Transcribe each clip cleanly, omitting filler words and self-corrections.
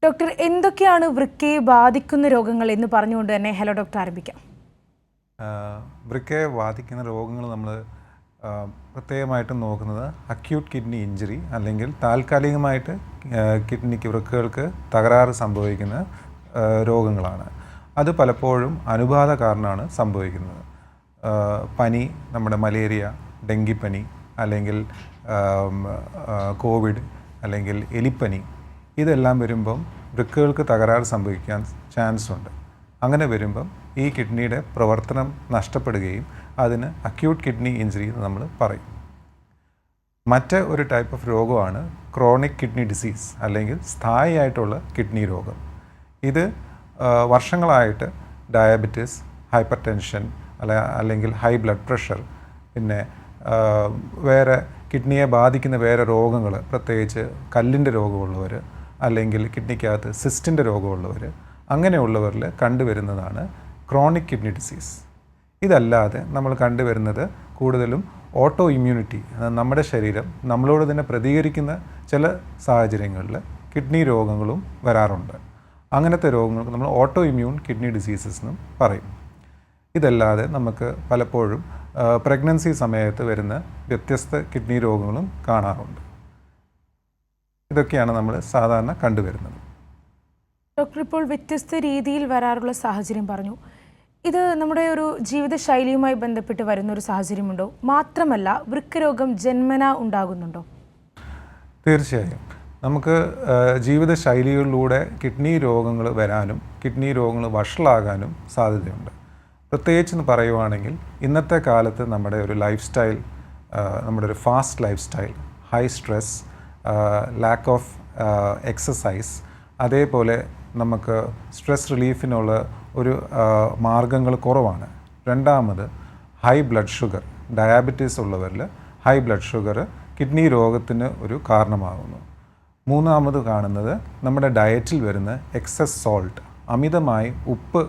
Doctor, എന്തൊക്കെയാണ് വൃക്കയെ ബാധിക്കുന്ന രോഗങ്ങൾ എന്ന് പറഞ്ഞുകൊണ്ട് തന്നെ ഹലോ ഡോക്ടർ ആരംഭിക്കാം. വൃക്കയെ ബാധിക്കുന്ന രോഗങ്ങൾ നമ്മൾ പ്രത്യേകമായിട്ടും നോക്കുന്നത് അക്യൂട്ട് കിഡ്നി ഇഞ്ചുറി അല്ലെങ്കിൽ താൽക്കാലികമായിട്ട് വൃക്കകൾക്ക് തകരാറ് സംഭവിക്കുന്ന രോഗങ്ങളാണ്. അത് പലപ്പോഴും അണുബാധ കാരണമാണ് സംഭവിക്കുന്നത്. പനി, നമ്മുടെ മലേറിയ, ഡെങ്കിപ്പനി അല്ലെങ്കിൽ കോവിഡ് അല്ലെങ്കിൽ എലിപ്പനി, ഇതെല്ലാം വരുമ്പം വൃക്കകൾക്ക് തകരാറ് സംഭവിക്കാൻ ചാൻസ് ഉണ്ട്. അങ്ങനെ വരുമ്പം ഈ കിഡ്നിയുടെ പ്രവർത്തനം നഷ്ടപ്പെടുകയും അതിന് അക്യൂട്ട് കിഡ്നി ഇഞ്ചുറി എന്ന് നമ്മൾ പറയും. മറ്റ് ഒരു ടൈപ്പ് ഓഫ് രോഗമാണ് ക്രോണിക് കിഡ്നി ഡിസീസ് അല്ലെങ്കിൽ സ്ഥായിയായിട്ടുള്ള കിഡ്നി രോഗം. ഇത് വർഷങ്ങളായിട്ട് ഡയബറ്റിസ്, ഹൈപ്പർ ടെൻഷൻ അല്ലെങ്കിൽ ഹൈ ബ്ലഡ് പ്രഷർ, പിന്നെ വേറെ കിഡ്നിയെ ബാധിക്കുന്ന വേറെ രോഗങ്ങൾ, പ്രത്യേകിച്ച് കല്ലിൻ്റെ രോഗമുള്ളവർ അല്ലെങ്കിൽ കിഡ്നിക്കകത്ത് സിസ്റ്റിൻ്റെ രോഗമുള്ളവർ, അങ്ങനെയുള്ളവരിൽ കണ്ടുവരുന്നതാണ് ക്രോണിക് കിഡ്നി ഡിസീസ്. ഇതല്ലാതെ നമ്മൾ കണ്ടുവരുന്നത് കൂടുതലും ഓട്ടോ ഇമ്മ്യൂണിറ്റി, നമ്മുടെ ശരീരം നമ്മളോട് തന്നെ പ്രതികരിക്കുന്ന ചില സാഹചര്യങ്ങളിൽ കിഡ്നി രോഗങ്ങളും വരാറുണ്ട്. അങ്ങനത്തെ രോഗങ്ങൾക്ക് നമ്മൾ ഓട്ടോ ഇമ്മ്യൂൺ കിഡ്നി ഡിസീസസ് എന്നും പറയും. ഇതല്ലാതെ നമുക്ക് പലപ്പോഴും പ്രഗ്നൻസി സമയത്ത് വരുന്ന വ്യത്യസ്ത കിഡ്നി രോഗങ്ങളും കാണാറുണ്ട്. ഇതൊക്കെയാണ് നമ്മൾ സാധാരണ കണ്ടുവരുന്നത്. ഡോക്ടർ, ഇപ്പോൾ വ്യത്യസ്ത രീതിയിൽ വരാറുള്ള സാഹചര്യം പറഞ്ഞു. ഇത് നമ്മുടെ ഒരു ജീവിതശൈലിയുമായി ബന്ധപ്പെട്ട് വരുന്ന ഒരു സാഹചര്യമുണ്ടോ? മാത്രമല്ല, വൃക്കരോഗം ജന്മന ഉണ്ടാകുന്നുണ്ടോ? തീർച്ചയായും നമുക്ക് ജീവിതശൈലികളിലൂടെ കിഡ്നി രോഗങ്ങൾ വരാനും കിഡ്നി രോഗങ്ങൾ വഷളാകാനും സാധ്യതയുണ്ട്. പ്രത്യേകിച്ചെന്ന് പറയുവാണെങ്കിൽ ഇന്നത്തെ കാലത്ത് നമ്മുടെ ഒരു ലൈഫ് സ്റ്റൈൽ, നമ്മുടെ ഒരു fast lifestyle, high stress, lack of exercise, അതേപോലെ നമുക്ക് സ്ട്രെസ് റിലീഫിനുള്ള ഒരു മാർഗങ്ങൾ കുറവാണ്. രണ്ടാമത് ഹൈ ബ്ലഡ് ഷുഗർ, ഡയാബറ്റീസ് ഉള്ളവരിൽ ഹൈ ബ്ലഡ് ഷുഗർ കിഡ്നി രോഗത്തിന് ഒരു കാരണമാകുന്നു. മൂന്നാമത് കാണുന്നത് നമ്മുടെ ഡയറ്റിൽ വരുന്ന എക്സസ് സോൾട്ട്, അമിതമായി ഉപ്പ്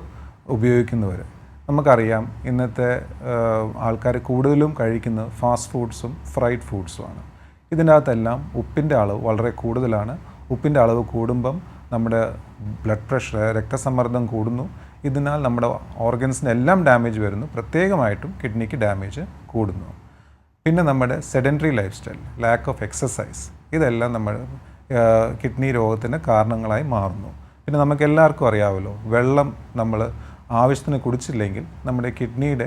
ഉപയോഗിക്കുന്നവർ. നമുക്കറിയാം ഇന്നത്തെ ആൾക്കാർ കൂടുതലും കഴിക്കുന്നത് ഫാസ്റ്റ് ഫുഡ്സും ഫ്രൈഡ് ഫുഡ്സുമാണ്. ഇതിൻ്റെ അകത്തെല്ലാം ഉപ്പിൻ്റെ അളവ് വളരെ കൂടുതലാണ്. ഉപ്പിൻ്റെ അളവ് കൂടുമ്പം നമ്മുടെ ബ്ലഡ് പ്രഷർ, രക്തസമ്മർദ്ദം കൂടുന്നു. ഇതിനാൽ നമ്മുടെ ഓർഗൻസിനെല്ലാം ഡാമേജ് വരുന്നു, പ്രത്യേകമായിട്ടും കിഡ്നിക്ക് ഡാമേജ് കൂടുന്നു. പിന്നെ നമ്മുടെ sedentary life style, lakh of exercise, ഇതെല്ലാം നമ്മൾ കിഡ്നി രോഗത്തിന് കാരണങ്ങളായി മാറുന്നു. പിന്നെ നമുക്ക് എല്ലാവർക്കും അറിയാമല്ലോ, വെള്ളം നമ്മൾ ആവശ്യത്തിന് കുടിച്ചില്ലെങ്കിൽ നമ്മുടെ കിഡ്നിയുടെ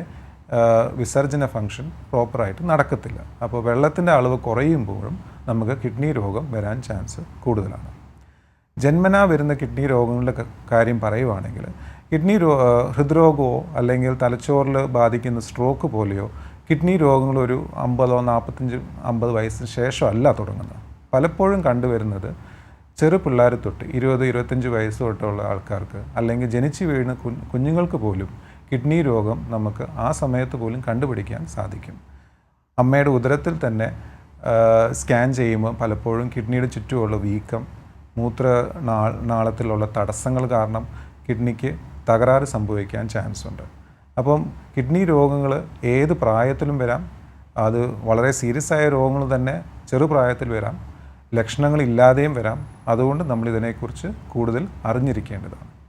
വിസർജന ഫങ്ഷൻ പ്രോപ്പറായിട്ട് നടക്കത്തില്ല. അപ്പോൾ വെള്ളത്തിൻ്റെ അളവ് കുറയുമ്പോഴും നമുക്ക് കിഡ്നി രോഗം വരാൻ ചാൻസ് കൂടുതലാണ്. ജന്മനാ വരുന്ന കിഡ്നി രോഗങ്ങളുടെ കാര്യം പറയുവാണെങ്കിൽ ഹൃദ്രോഗമോ അല്ലെങ്കിൽ തലച്ചോറിൽ ബാധിക്കുന്ന സ്ട്രോക്ക് പോലെയോ കിഡ്നി രോഗങ്ങൾ ഒരു 50 വയസ്സിന് ശേഷമല്ല തുടങ്ങുന്നത്. പലപ്പോഴും കണ്ടുവരുന്നത് ചെറു പിള്ളേർ തൊട്ട് 20-25 വയസ്സ് തൊട്ടുള്ള ആൾക്കാർക്ക് അല്ലെങ്കിൽ ജനിച്ചു വീഴുന്ന കുഞ്ഞുങ്ങൾക്ക് പോലും കിഡ്നി രോഗം നമുക്ക് ആ സമയത്ത് പോലും കണ്ടുപിടിക്കാൻ സാധിക്കും. അമ്മയുടെ ഉദരത്തിൽ തന്നെ സ്കാൻ ചെയ്യുമ്പോൾ പലപ്പോഴും കിഡ്നിയുടെ ചുറ്റുമുള്ള വീക്കം, നാളത്തിലുള്ള തടസ്സങ്ങൾ കാരണം കിഡ്നിക്ക് തകരാറ് സംഭവിക്കാൻ ചാൻസ് ഉണ്ട്. അപ്പം കിഡ്നി രോഗങ്ങൾ ഏത് പ്രായത്തിലും വരാം. അത് വളരെ സീരിയസ് ആയ രോഗങ്ങൾ തന്നെ ചെറുപ്രായത്തിൽ വരാം, ലക്ഷണങ്ങളില്ലാതെയും വരാം. അതുകൊണ്ട് നമ്മൾ ഇതിനെക്കുറിച്ച് കൂടുതൽ അറിഞ്ഞിരിക്കേണ്ടതാണ്.